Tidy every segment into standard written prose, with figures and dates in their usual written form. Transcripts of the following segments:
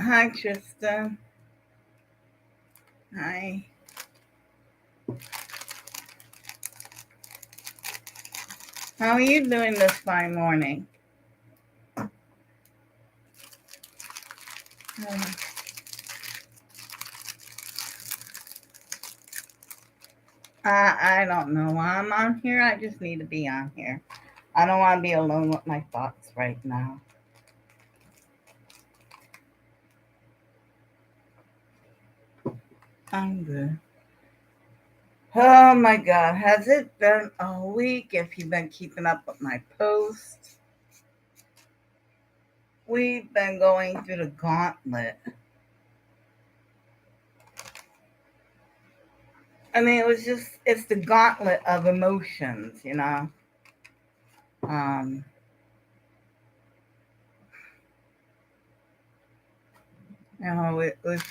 Hi, Tristan. Hi. How are you doing this fine morning? Uh, I don't know why I'm on here. I just need to be on here. I don't want to be alone with my thoughts right now. I'm good. Oh my God. Has it been a week? If you've been keeping up with my posts, we've been going through the gauntlet. I mean, it's the gauntlet of emotions. Um,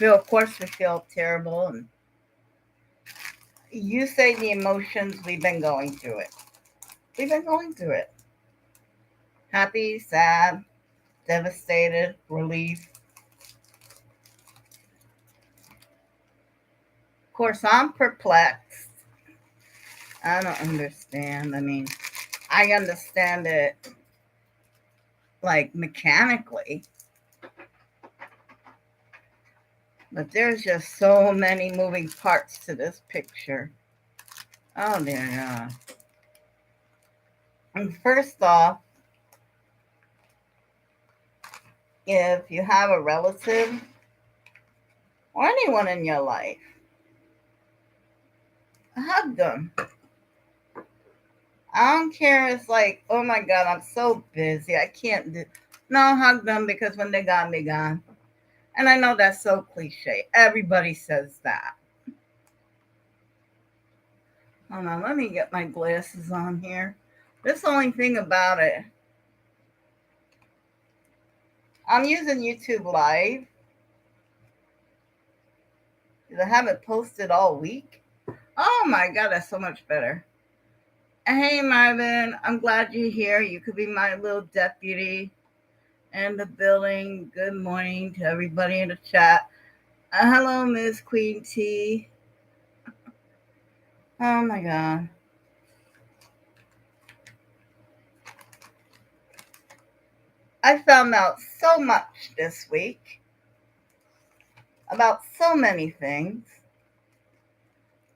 of course, we feel terrible. And you say the emotions, we've been going through it. We've been going through it. Happy, sad, devastated, relief. Of course, I'm perplexed. I don't understand. I mean, I understand it like mechanically, but there's just so many moving parts to this picture. Oh dear God. And first off, if you have a relative or anyone in your life, hug them. I don't care. It's like, oh my God, I'm so busy. I can't do. No, hug them because when they're gone, they're gone. And I know that's so cliche. Everybody says that. Hold on, let me get my glasses on here. This only thing about it, I'm using YouTube Live because I haven't posted all week. Oh my God, that's so much better. Hey Marvin, I'm glad you're here. You could be my little deputy in the building. Good morning to everybody in the chat. Hello, Miss Queen T. Oh my God. I found out so much this week about so many things.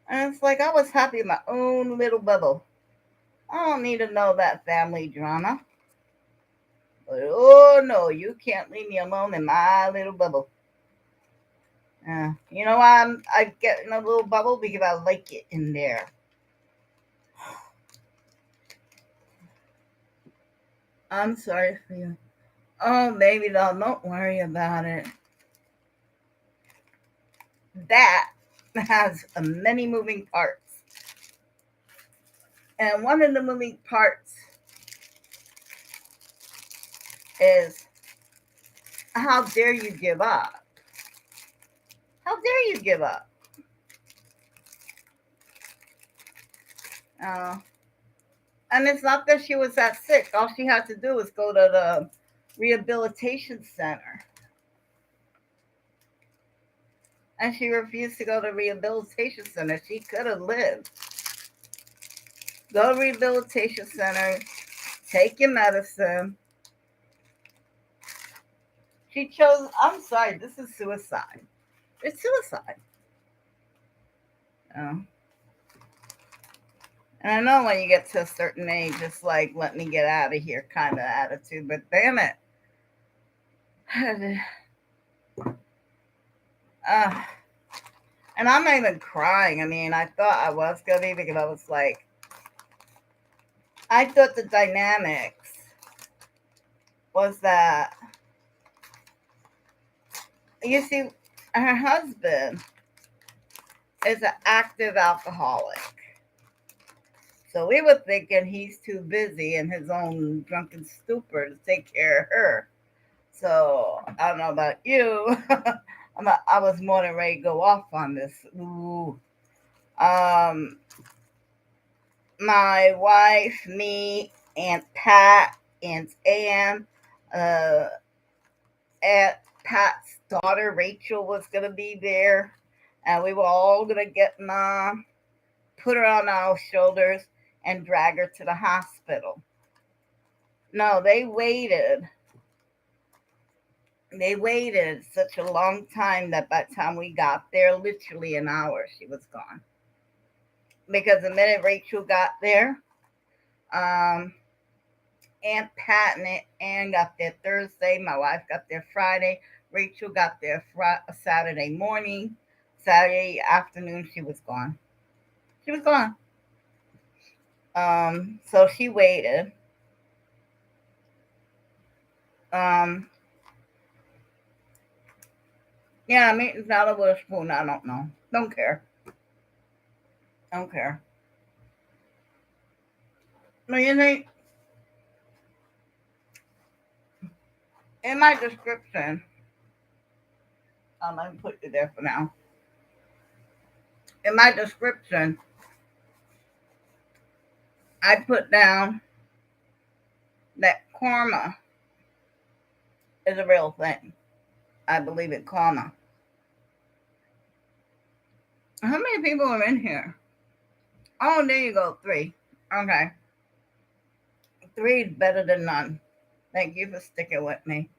And it's like I was happy in my own little bubble. I don't need to know that family drama. But oh no, you can't leave me alone in my little bubble. You know why I get in a little bubble? Because I like it in there. I'm sorry for you. Oh, baby doll, don't worry about it. That has many moving parts. And one of the moving parts is how dare you give up? How dare you give up? Uh, and it's not that she was that sick. All she had to do was go to the rehabilitation center. And she refused to go to rehabilitation center. She could have lived. Go to rehabilitation center, take your medicine. She chose, I'm sorry, this is suicide. It's suicide. Oh. And I know when you get to a certain age, it's like, let me get out of here kind of attitude, but damn it. uh, and I'm not even crying. I mean, I thought I was going to be because I was like, I thought the dynamics was that, you see, her husband is an active alcoholic. So we were thinking he's too busy in his own drunken stupor to take care of her. So I don't know about you. I was more than ready to go off on this. Ooh. Um, my wife, me, Aunt Pat, Aunt Ann, uh, Aunt Pat's daughter Rachel was gonna be there, and we were all gonna get Mom, put her on our shoulders, and drag her to the hospital. No, they waited. They waited such a long time that by the time we got there, literally an hour, she was gone. Because the minute Rachel got there, um, Aunt Pat and Ann got there Thursday. My wife got there Friday. Rachel got there Saturday morning. Saturday afternoon, she was gone. She was gone. So she waited. Um, yeah, meeting's out of a spoon. I don't know. Don't care. Don't care. But you think in my description, let me put you there for now. In my description, I put down that karma is a real thing. I believe in karma. How many people are in here? Oh, there you go. 3. Okay. 3 is better than none. Thank you for sticking with me.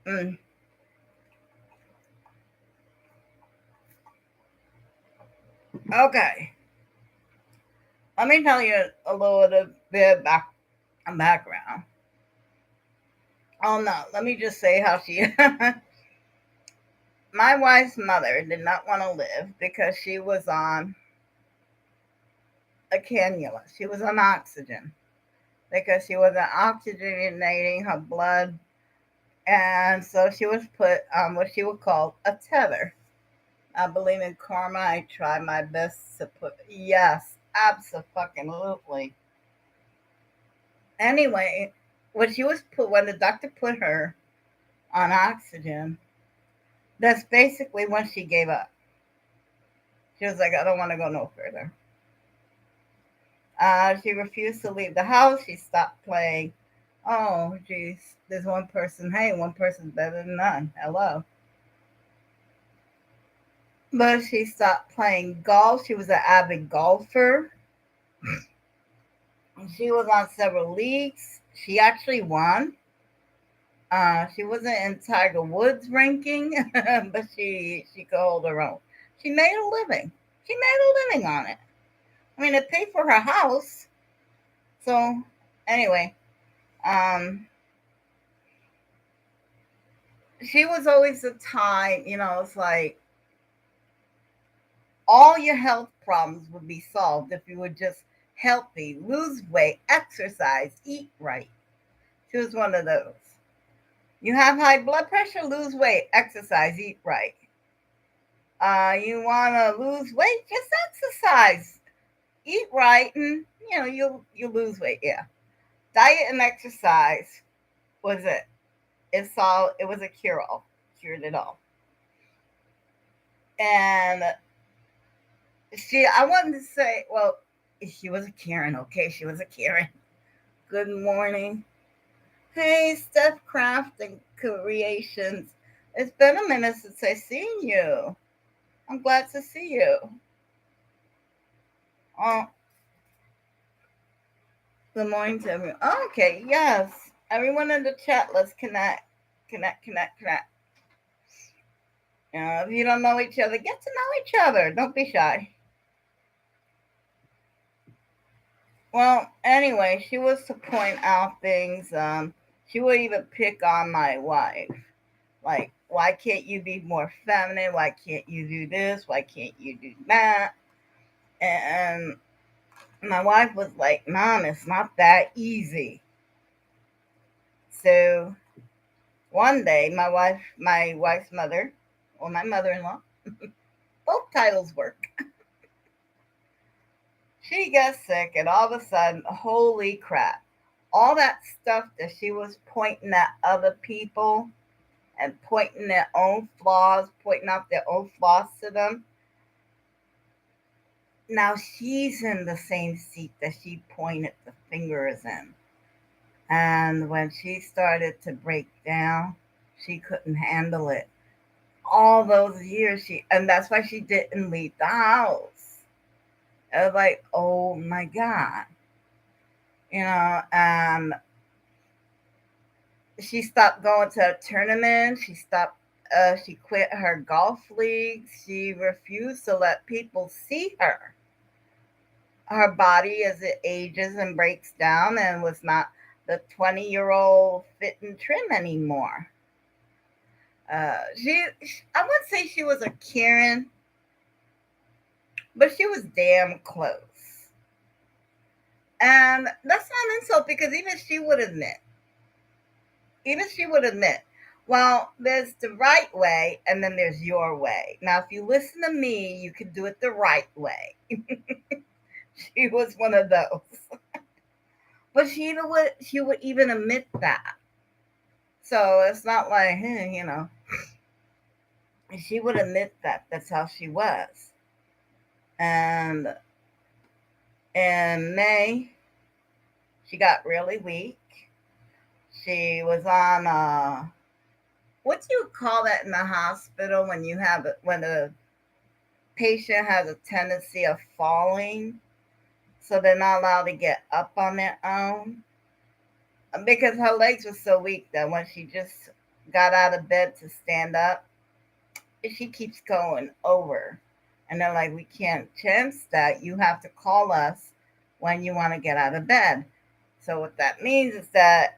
Mm. Okay. Let me tell you a little bit background. Oh no, let me just say how she my wife's mother did not want to live because she was on a cannula. She was on oxygen because she wasn't oxygenating her blood. And so she was put on what she would call a tether. I believe in karma. I try my best to put, yes, absolutely. Anyway, when the doctor put her on oxygen, that's basically when she gave up. She was like, I don't want to go no further. She refused to leave the house. She stopped playing. Oh, geez. There's one person. Hey, one person's better than none. Hello. But she stopped playing golf. She was an avid golfer. She was on several leagues. She actually won. She wasn't in Tiger Woods' ranking, but she could hold her own. She made a living. She made a living on it. I mean, it paid for her house. So, anyway, um, she was always the time, it's like all your health problems would be solved if you were just healthy, lose weight, exercise, eat right. She was one of those. You have high blood pressure, lose weight, exercise, eat right. You want to lose weight, just exercise, eat right, and you lose weight. Yeah, diet and exercise was it. It was a cure all, cured it all. And I wanted to say, well, she was a Karen. Okay, she was a Karen. Good morning. Hey, Steph Craft and Creations. It's been a minute since I seen you. I'm glad to see you. Oh, good morning to everyone. Oh, okay, yes. Everyone in the chat, let's connect. Connect. If you don't know each other, get to know each other. Don't be shy. Well, anyway, she was to point out things. She would even pick on my wife. Like, why can't you be more feminine? Why can't you do this? Why can't you do that? And my wife was like, Mom, it's not that easy. So one day, my wife's mother, or my mother-in-law, both titles work. She got sick, and all of a sudden, holy crap! All that stuff that she was pointing at other people and pointing their own flaws, pointing out their own flaws to them. Now she's in the same seat that she pointed the fingers in. And when she started to break down, she couldn't handle it. All those years, and that's why she didn't leave the house. I was like, oh my God. And she stopped going to tournaments. She quit her golf leagues. She refused to let people see her body as it ages and breaks down, and was not the 20-year-old fit and trim anymore. I would say she was a Karen, but she was damn close. And that's not an insult, because even she would admit, well, there's the right way and then there's your way. Now, if you listen to me, you can do it the right way. She was one of those. But she would even admit that. So it's not like, she would admit that that's how she was. And in May, she got really weak. She was on what do you call that in the hospital when when a patient has a tendency of falling, so they're not allowed to get up on their own? Because her legs were so weak that when she just got out of bed to stand up, she keeps going over. And they're like, we can't chance that. You have to call us when you want to get out of bed. So what that means is that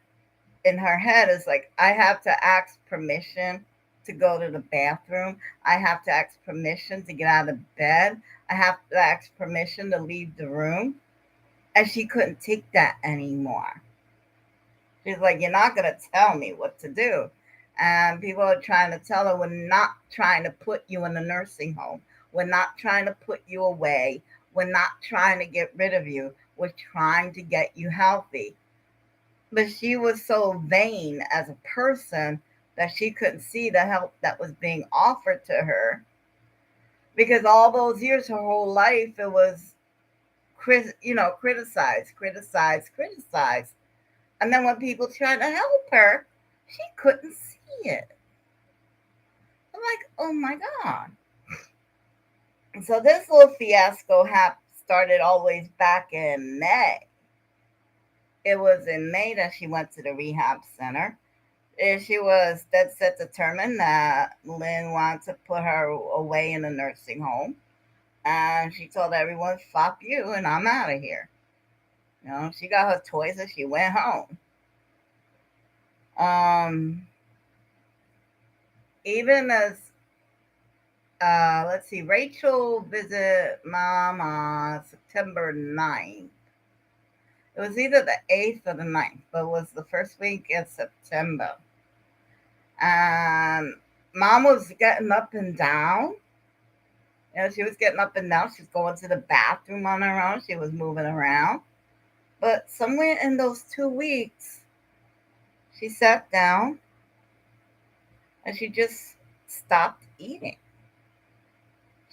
in her head is like, I have to ask permission to go to the bathroom. I have to ask permission to get out of bed. I have to ask permission to leave the room. And she couldn't take that anymore. She's like, you're not going to tell me what to do. And people are trying to tell her, we're not trying to put you in a nursing home. We're not trying to put you away. We're not trying to get rid of you. We're trying to get you healthy. But she was so vain as a person that she couldn't see the help that was being offered to her, because all those years, her whole life, it was criticize, criticize, criticize. And then when people tried to help her, she couldn't see it. I'm like, oh my God. So this little fiasco started always back in May. It was in May that she went to the rehab center. And she was dead set determined that Lynn wanted to put her away in a nursing home. And she told everyone, fuck you, and I'm out of here. She got her toys and she went home. Even as let's see, Rachel visited mom on September 9th. It was either the 8th or the 9th, but it was the first week in September. And mom was getting up and down. She was getting up and down. She was going to the bathroom on her own. She was moving around. But somewhere in those 2 weeks, she sat down and she just stopped eating.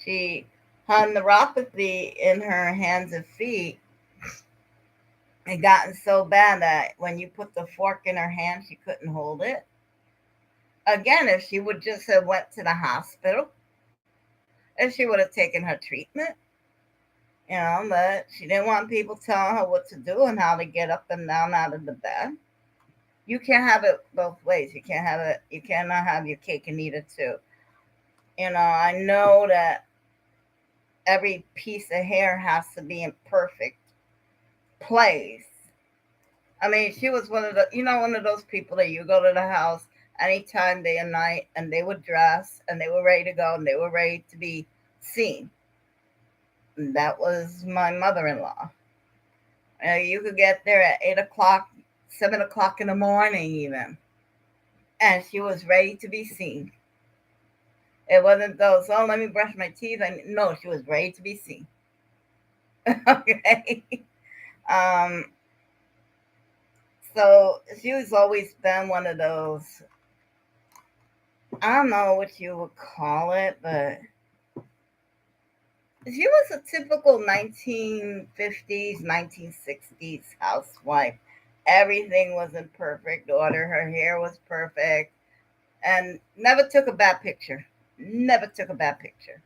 She had neuropathy in her hands and feet. It gotten so bad that when you put the fork in her hand, she couldn't hold it. Again, if she would just have went to the hospital, if she would have taken her treatment, but she didn't want people telling her what to do and how to get up and down out of the bed. You can't have it both ways. You cannot have your cake and eat it too. I know that every piece of hair has to be in perfect place. I mean, she was one of those people that you go to the house anytime, day and night, and they would dress and they were ready to go and they were ready to be seen. And that was my mother-in-law. You could get there at 8 o'clock, 7 o'clock in the morning even, and she was ready to be seen. It wasn't those, oh, let me brush my teeth. No, she was ready to be seen. Okay. Um, so she's always been one of those, I don't know what you would call it, but she was a typical 1950s, 1960s housewife. Everything was in perfect order. Her hair was perfect and never took a bad picture. Never took a bad picture.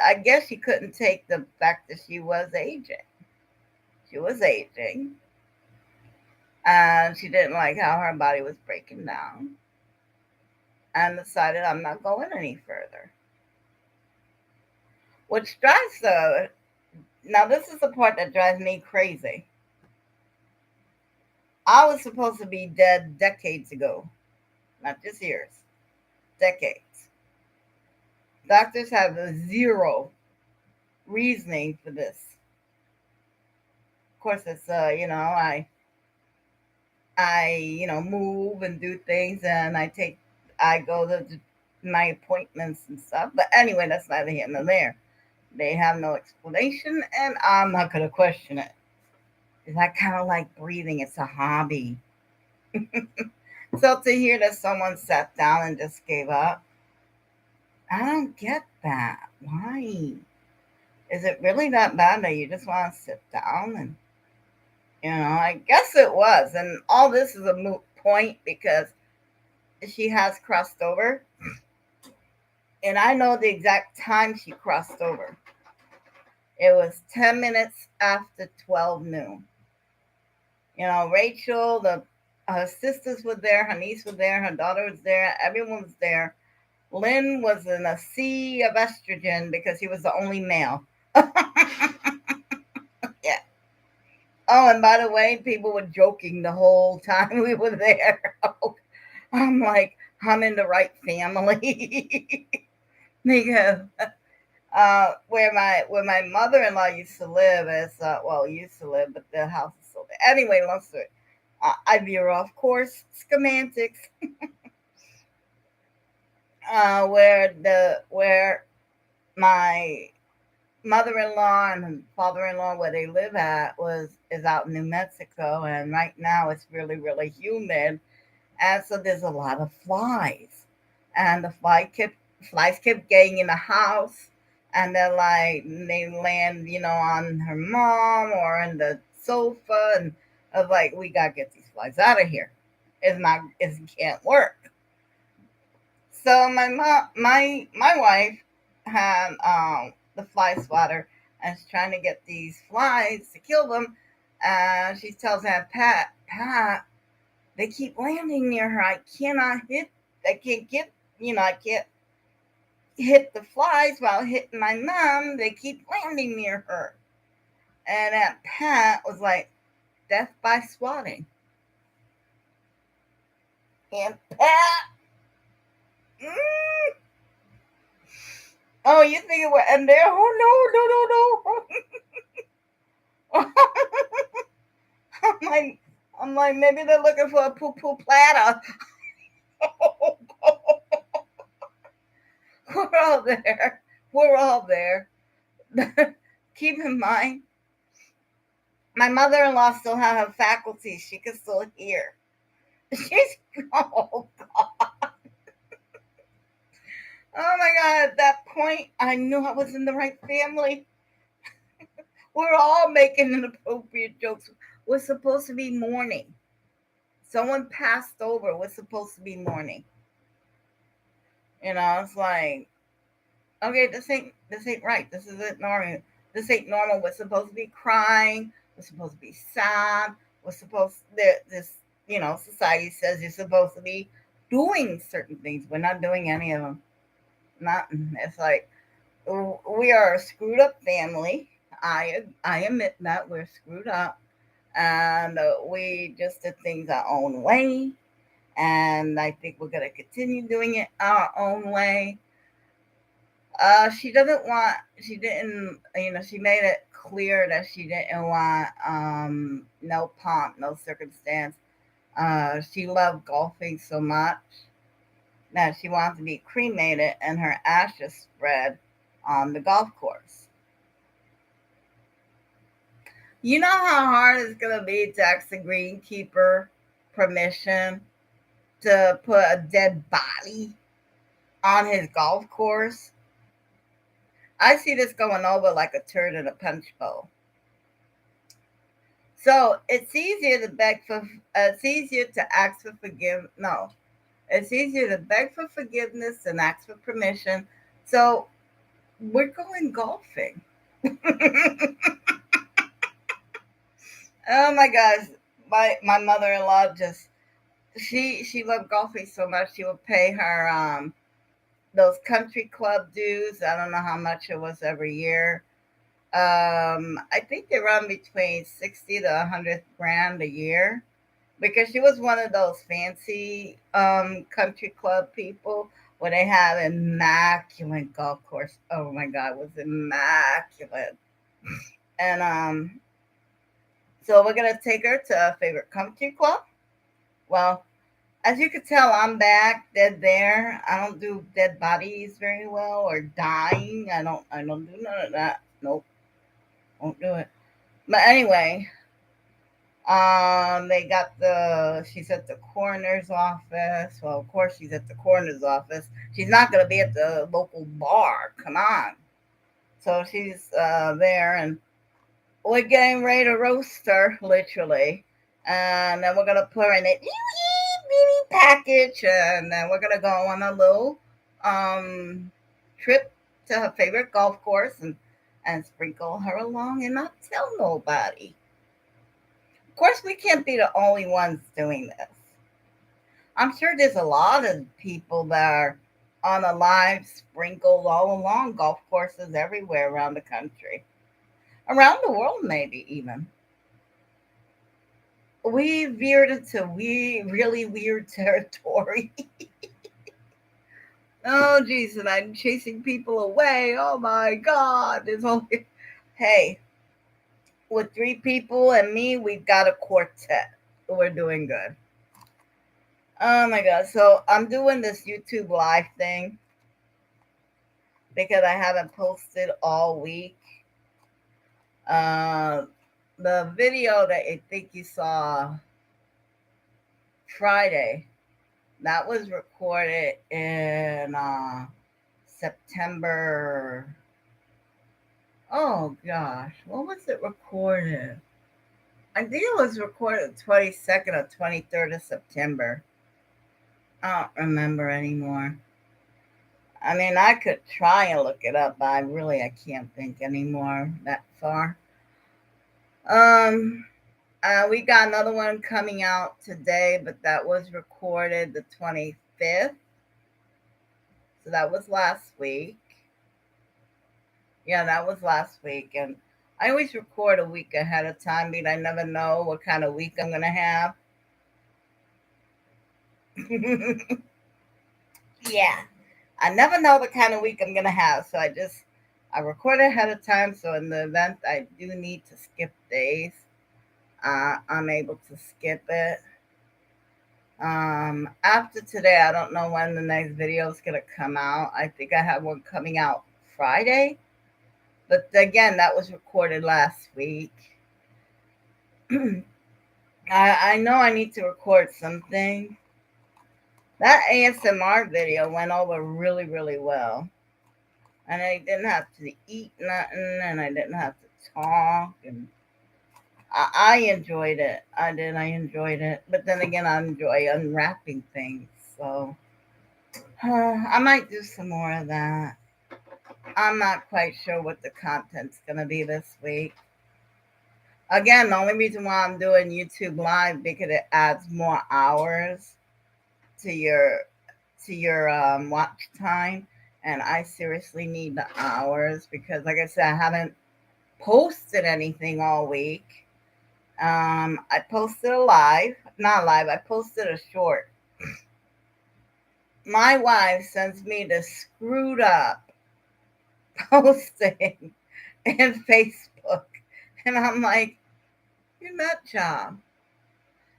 I guess she couldn't take the fact that she was aging. She was aging, and she didn't like how her body was breaking down, and decided I'm not going any further. Which drives the now this is the part that drives me crazy. I was supposed to be dead decades ago, not just years, decades. Doctors have zero reasoning for this. Of course, it's I move and do things, and I go to my appointments and stuff. But anyway, that's neither here nor there. They have no explanation, and I'm not gonna question it. Is I kind of like breathing? It's a hobby. So to hear that someone sat down and just gave up, I don't get that. Why? Is it really that bad that you just want to sit down and I guess it was. And all this is a moot point because she has crossed over. And I know the exact time she crossed over. It was 10 minutes after 12 noon. Rachel, her sisters were there, her niece was there, her daughter was there, everyone was there. Lynn was in a sea of estrogen because he was the only male. Yeah. Oh, and by the way, people were joking the whole time we were there. I'm like, I'm in the right family. Because where my mother-in-law used to live is used to live, but the house is still there. Anyway, long story. I veer off course. Schematics. Where my mother-in-law and father-in-law where they live at is out in New Mexico, and right now it's really really humid, and so there's a lot of flies, and flies kept getting in the house, and they land on her mom or in the sofa, and I was like, we gotta get these flies out of here. It can't work. So my wife had the fly swatter and is trying to get these flies to kill them. And she tells Aunt Pat, they keep landing near her. I can't get, I can't hit the flies while hitting my mom. They keep landing near her. And Aunt Pat was like, death by swatting. Aunt Pat, mm, oh, you think it would end there? Oh no, no, no, no. I'm like, maybe they're looking for a poo poo platter. We're all there. We're all there. Keep in mind, my mother-in-law still has her faculties. She can still hear. She's oh god, oh my god. At that point, I knew I was in the right family. We're all making inappropriate jokes. We're supposed to be mourning. Someone passed over. We're supposed to be mourning. It's like, okay, this ain't right. This isn't normal. This ain't normal. We're supposed to be crying. We're supposed to be sad. We're supposed this society says you're supposed to be doing certain things. We're not doing any of them. Not. It's like we are a screwed up family. I admit that we're screwed up, and we just did things our own way. And I think we're gonna continue doing it our own way. She doesn't want. She didn't. She made it clear that she didn't want no pomp, no circumstance. She loved golfing so much that she wanted to be cremated and her ashes spread on the golf course. You know how hard it's gonna be to ask the greenkeeper permission to put a dead body on his golf course. I see this going over like a turd in a punch bowl. So it's easier to beg for. It's easier to ask for forgive. No, it's easier to beg for forgiveness than ask for permission. So we're going golfing. Oh my gosh, my mother in law just she loved golfing so much she would pay her those country club dues. I don't know how much it was every year. I think they run between 60 to 100 grand a year because she was one of those fancy country club people where they have immaculate golf course. Oh my god, it was immaculate. And so we're gonna take her to a favorite country club. Well, as you can tell, I'm back dead there. I don't do dead bodies very well or dying. I don't do none of that. Nope, won't do it. But anyway, they got she's at the coroner's office. Well, of course she's at the coroner's office. She's not gonna be at the local bar. Come on. So she's there, and we're getting ready to roast her, literally. And then we're gonna put her in a package, and then we're gonna go on a little um trip to her favorite golf course and sprinkle her along and not tell nobody. Of course, we can't be the only ones doing this. I'm sure there's a lot of people that are on a live sprinkled all along golf courses everywhere around the country, around the world, maybe even. We veered into really weird territory. Oh, geez, and I'm chasing people away. Oh my God! There's only hey, with three people and me, we've got a quartet. We're doing good. Oh my God! So I'm doing this YouTube live thing because I haven't posted all week. Uh, the video that I think you saw Friday, that was recorded in September. Oh gosh, what was it recorded? I think it was recorded 22nd or 23rd of September. I don't remember anymore. I mean, I could try and look it up, but I can't think anymore that far. Um, we got another one coming out today, but that was recorded the 25th. So that was last week. Yeah, that was last week. And I always record a week ahead of time because I never know what kind of week I'm going to have. Yeah, I never know the kind of week I'm going to have. So I record ahead of time. So in the event I do need to skip days, I'm able to skip it. After today, I don't know when the next video is going to come out. I think I have one coming out Friday. But again, that was recorded last week. I know I need to record something. That ASMR video went over really, really well. And I didn't have to eat nothing and I didn't have to talk. And I enjoyed it. I did. I enjoyed it. But then again, I enjoy unwrapping things. So I might do some more of that. I'm not quite sure what the content's going to be this week. Again, the only reason why I'm doing YouTube Live because it adds more hours to your watch time, and I seriously need the hours because, like I said, I haven't posted anything all week. I posted a live, not live. I posted a short. My wife sends me the screwed up posting in Facebook, and I'm like, "You're a nut job.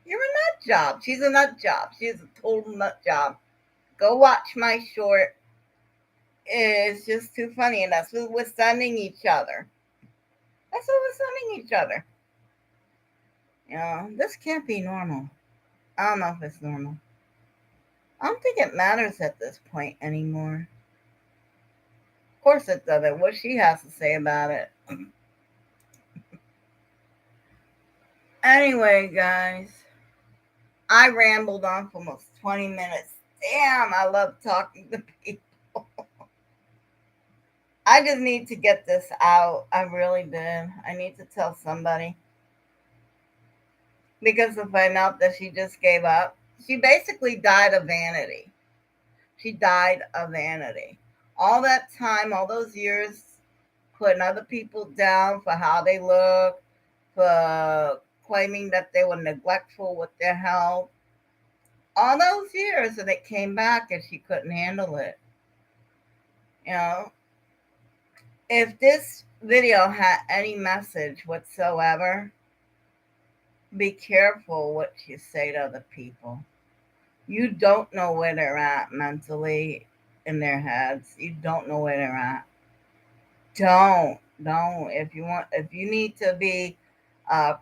You're a nut job. She's a nut job. She's a total nut job. Go watch my short. It's just too funny, and that's what we're sending each other. That's what we're sending each other. This can't be normal. I don't know if it's normal. I don't think it matters at this point anymore. Of course it doesn't. What she has to say about it. Anyway, guys, I rambled on for almost 20 minutes. Damn, I love talking to people. I just need to get this out. I really did. I need to tell somebody. Because to find out that she just gave up, she basically died of vanity. She died of vanity. All that time, all those years, putting other people down for how they look, for claiming that they were neglectful with their health, all those years, and it came back and she couldn't handle it. You know, if this video had any message whatsoever, be careful what you say to other people. You don't know where they're at mentally in their heads. You don't know where they're at. Don't. If you need to be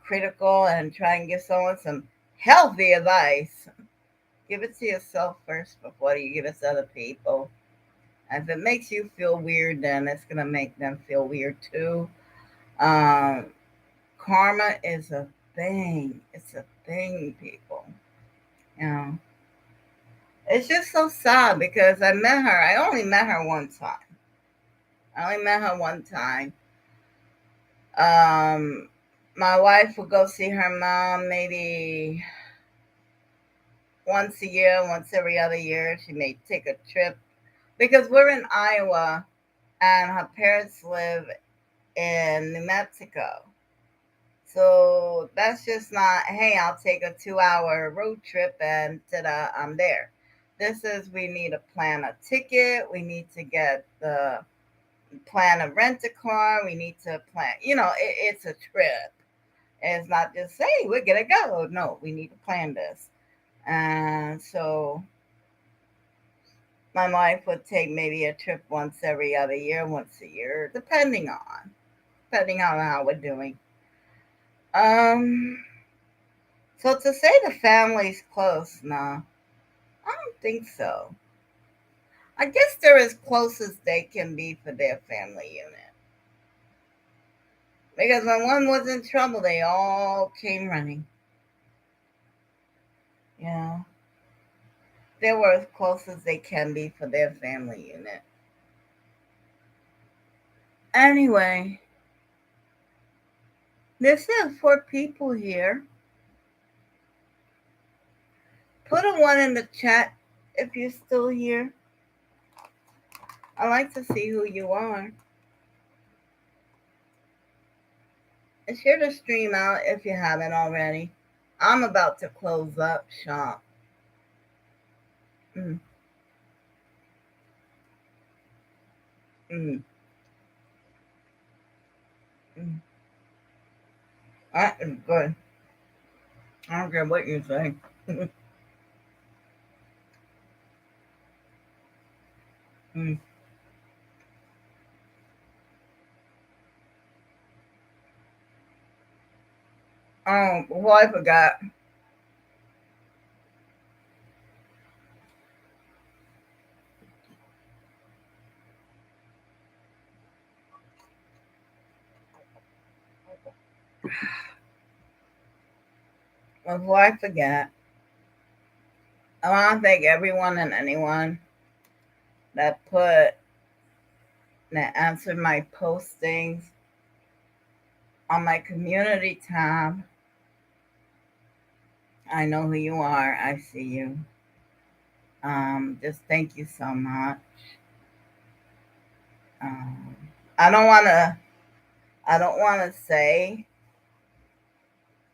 critical and try and give someone some healthy advice, give it to yourself first before you give it to other people. If it makes you feel weird, then it's gonna make them feel weird too. Um, Karma is a thing. It's a thing, people. You know, it's just so sad because I met her. I only met her one time. I only met her one time. Um, my wife would go see her mom maybe once a year, once every other year. She may take a trip because we're in Iowa and her parents live in New Mexico. So that's just not, hey, I'll take a 2 hour road trip and ta-da, I'm there. This is, we need to plan a ticket. We need to get the plan to rent a car. We need to plan, it's a trip. It's not just, hey, we're going to go. No, we need to plan this. And so my wife would take maybe a trip once every other year, once a year, depending on how we're doing. Um, so to say the family's close, nah, I don't think so. I guess they're as close as they can be for their family unit. Because when one was in trouble, they all came running. Yeah. They were as close as they can be for their family unit. Anyway, this is for people here. Put a one in the chat if you're still here. I like to see who you are. And share the stream out if you haven't already. I'm about to close up shop. Mm. Mm. Mm. That is good. I don't care what you say. Mm. Oh, well, I forgot. Before I forget, I want to thank everyone and anyone that answered my postings on my community tab. I know who you are. I see you. Just thank you so much. Um, I don't want to. I don't want to say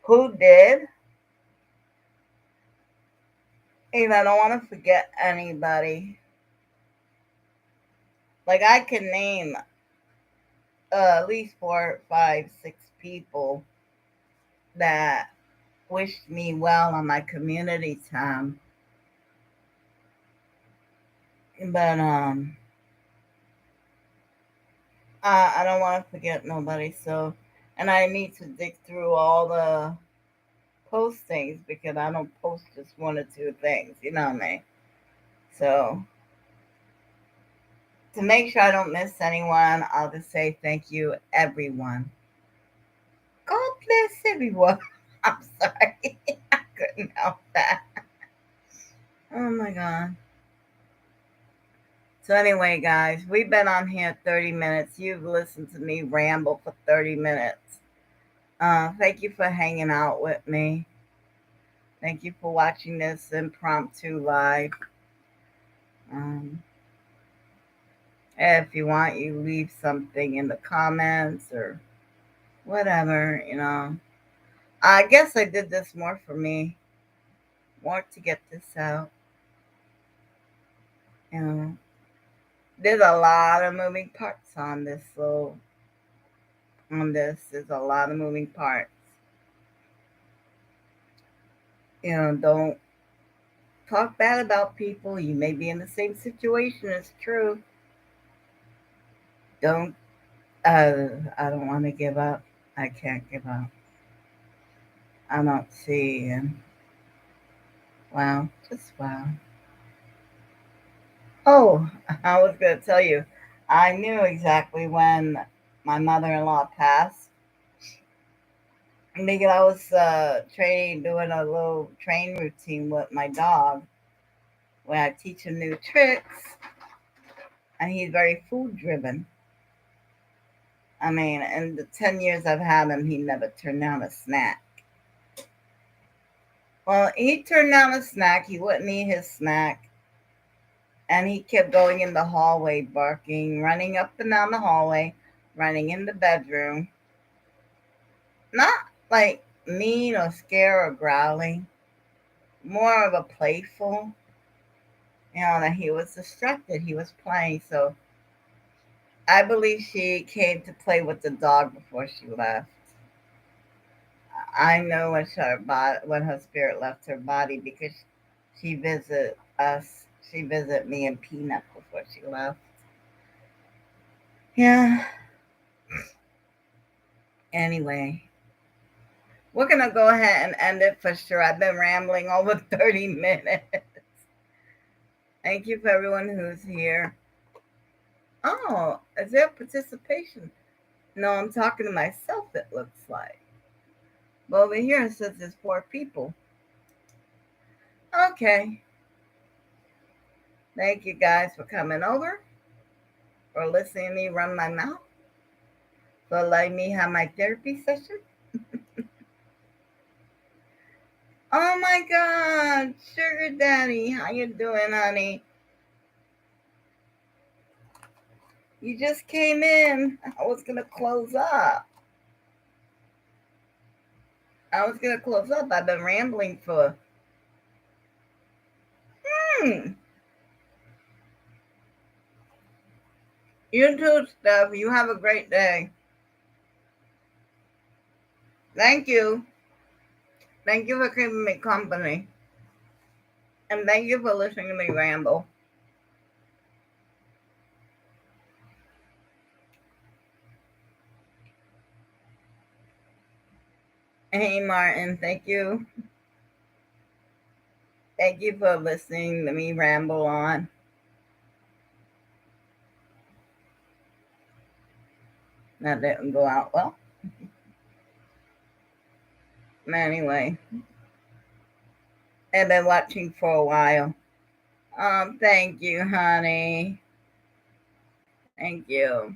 who did, and I don't want to forget anybody. Like I can name at least 4, 5, 6 people that wished me well on my community tab, but I don't want to forget nobody. So, and I need to dig through all the postings because I don't post just one or two things. You know what I mean? So to make sure I don't miss anyone, I'll just say thank you, everyone. God bless everyone. I'm sorry. I couldn't help that. Oh my God. So anyway, guys, we've been on here 30 minutes. You've listened to me ramble for 30 minutes. Thank you for hanging out with me. Thank you for watching this impromptu live. Um, if you want, you leave something in the comments or whatever, you know. I guess I did this more for me, more to get this out. You know, there's a lot of moving parts on this, so on this, there's a lot of moving parts. You know, don't talk bad about people. You may be in the same situation. It's true. Don't. I don't want to give up. I can't give up. I don't see. And wow, just wow. Oh, I was going to tell you. I knew exactly when my mother-in-law passed because I was training, doing a little train routine with my dog where I teach him new tricks, and he's very food driven. I mean, in the 10 years I've had him, he never turned down a snack. Well, he turned down a snack. He wouldn't eat his snack. And he kept going in the hallway, barking, running up and down the hallway, running in the bedroom. Not like mean or scare or growling, more of a playful, that he was distracted. He was playing. So I believe she came to play with the dog before she left. I know when her spirit left her body because she visit us. She visit me and Peanut before she left. Yeah. Anyway, we're gonna go ahead and end it for sure. I've been rambling over 30 minutes. Thank you for everyone who's here. Oh, is there participation? No, I'm talking to myself, it looks like. But over here it says there's 4 people. Okay. Thank you guys for coming over, for listening to me run my mouth, for letting me have my therapy session. Oh my God, Sugar Daddy, how you doing, honey? You just came in. I was gonna close up. I've been rambling for. Hmm. You too, Steph. You have a great day. Thank you. Thank you for keeping me company. And thank you for listening to me ramble. Hey, Martin. Thank you. Thank you for listening to me ramble on. That didn't go out well. Anyway, I've been watching for a while. Thank you, honey. Thank you.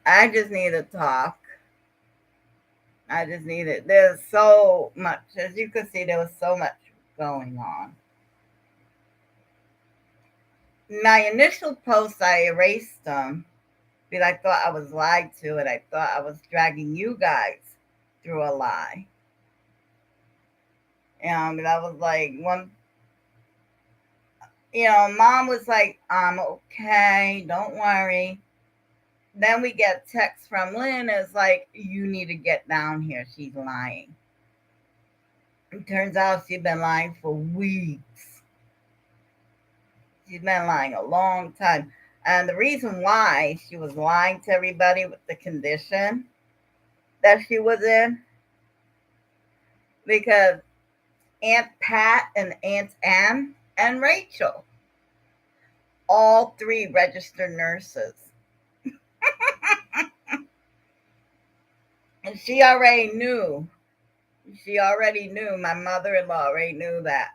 I just need to talk. I just need it. There's so much. As you can see, there was so much going on. My initial posts, I erased them because I thought I was lied to and I thought I was dragging you guys through a lie. And I was like, mom was like, I'm okay, don't worry. Then we get text from Lynn. It's like, you need to get down here. She's lying. It turns out she's been lying for weeks. She's been lying a long time. And the reason why she was lying to everybody with the condition that she was in, because Aunt Pat and Aunt Ann and Rachel, all 3 registered nurses. And she already knew. She already knew. My mother-in-law already knew that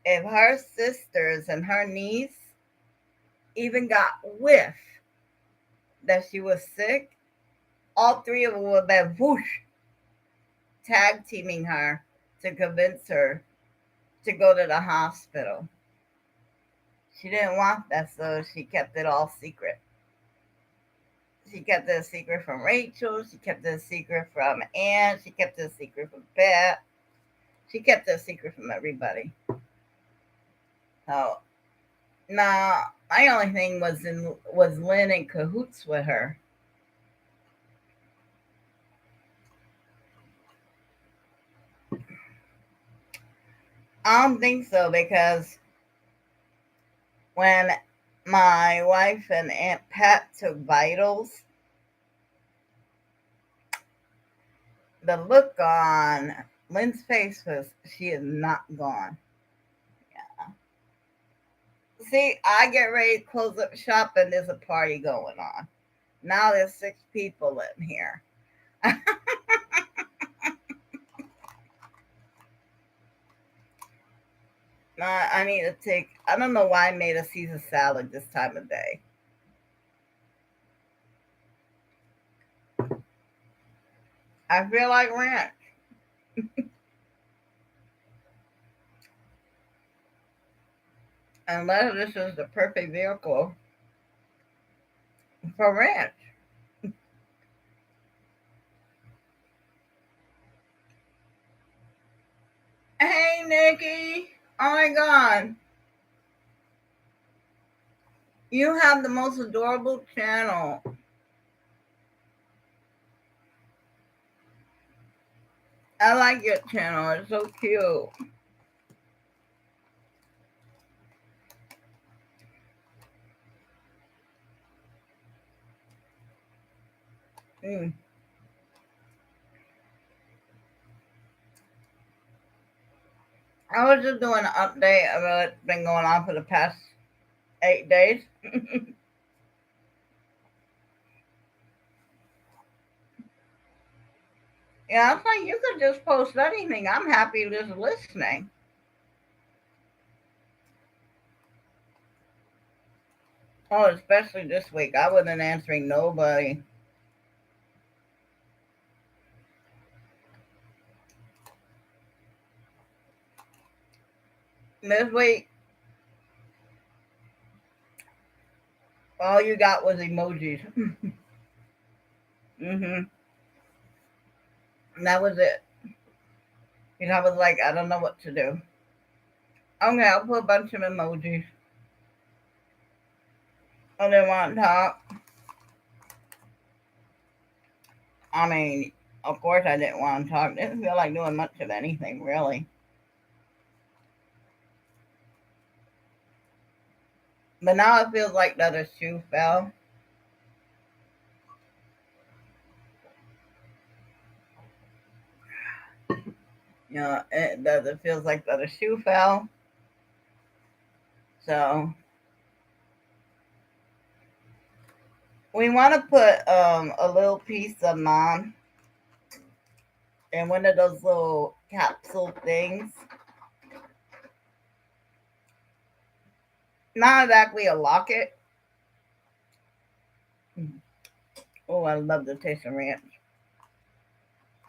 if her sisters and her niece even got whiff that she was sick, all three of them would have whoosh tag teaming her to convince her to go to the hospital. She didn't want that, so she kept it all secret. She kept it a secret from Rachel. She kept it a secret from Ann. She kept it a secret from Beth. She kept it a secret from everybody. So now my only thing was Lynn in cahoots with her. I don't think so because when my wife and Aunt Pat took vitals, the look on Lynn's face was she is not gone. Yeah. See, I get ready to close up shop and there's a party going on. Now there's 6 people in here. I need to take. I don't know why I made a Caesar salad this time of day. I feel like ranch. Unless this is the perfect vehicle for ranch. Hey, Nikki. Oh my God. You have the most adorable channel. I like your channel. It's so cute. Mm. I was just doing an update of what's been going on for the past 8 days. Yeah, I was like, you could just post anything. I'm happy just listening. Oh, especially this week. I wasn't answering nobody. This week, all you got was emojis. And that was it. I was like, I don't know what to do. Okay, I'll put a bunch of emojis. I didn't want to talk. I mean, of course I didn't want to talk. Didn't feel like doing much of anything, really. But now it feels like the other shoe fell. It feels like the other shoe fell. So we want to put a little piece of mom in one of those little capsule things. Not exactly a locket. Oh, I love the taste of ranch.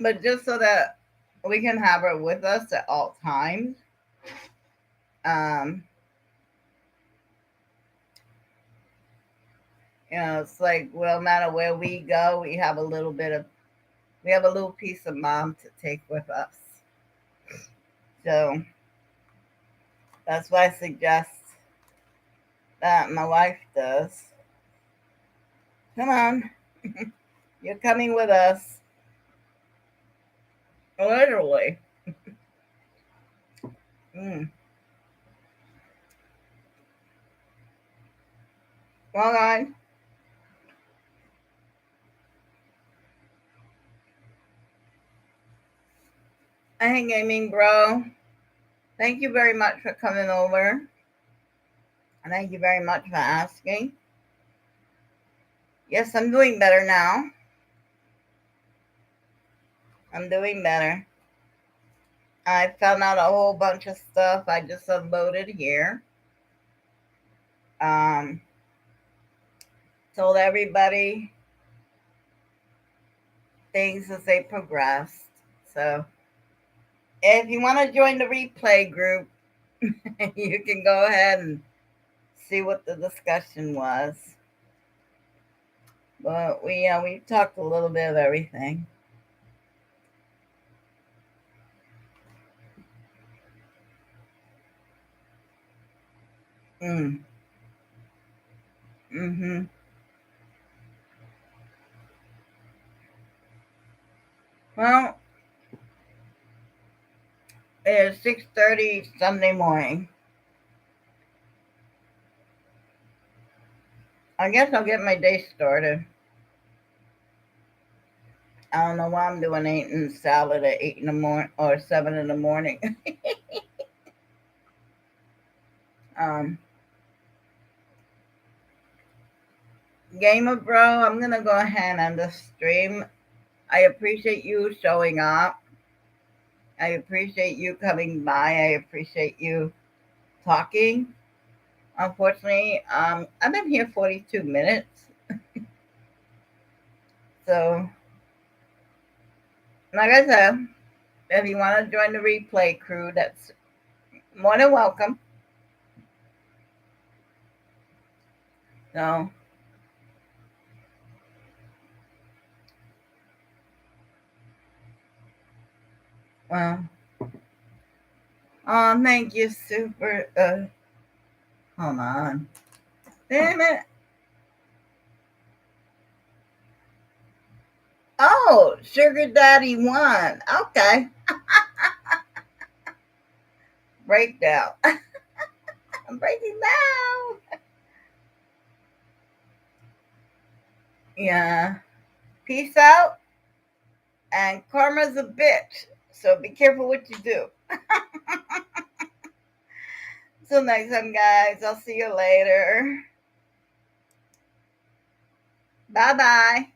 But just so that we can have her with us at all times. Um, it's like well, no matter where we go, we have a little piece of mom to take with us. So that's why I suggest that my wife does. Come on, you're coming with us. Literally. Mm. Well, guys, hey, gaming bro. Thank you very much for coming over. And thank you very much for asking. Yes, I'm doing better now. I'm doing better. I found out a whole bunch of stuff. I just unloaded here. Um, Told everybody things as they progressed. So if you want to join the replay group, you can go ahead and see what the discussion was. But we talked a little bit of everything. Mm. Mm-hmm. Well, it's 6:30 Sunday morning. I guess I'll get my day started. I don't know why I'm doing eating salad at 8 in the morning or 7 in the morning. um, Gamer Bro, I'm gonna go ahead and the stream. I appreciate you showing up. I appreciate you coming by. I appreciate you talking. Unfortunately, I've been here 42 minutes. So, like I said, if you want to join the replay crew, that's more than welcome. So, well, oh, thank you, super. Hold on. Damn it. Oh, Sugar Daddy 1. Okay. Breakdown. I'm breaking down. Yeah. Peace out. And karma's a bitch. So be careful what you do. Till next time, guys. I'll see you later. Bye bye.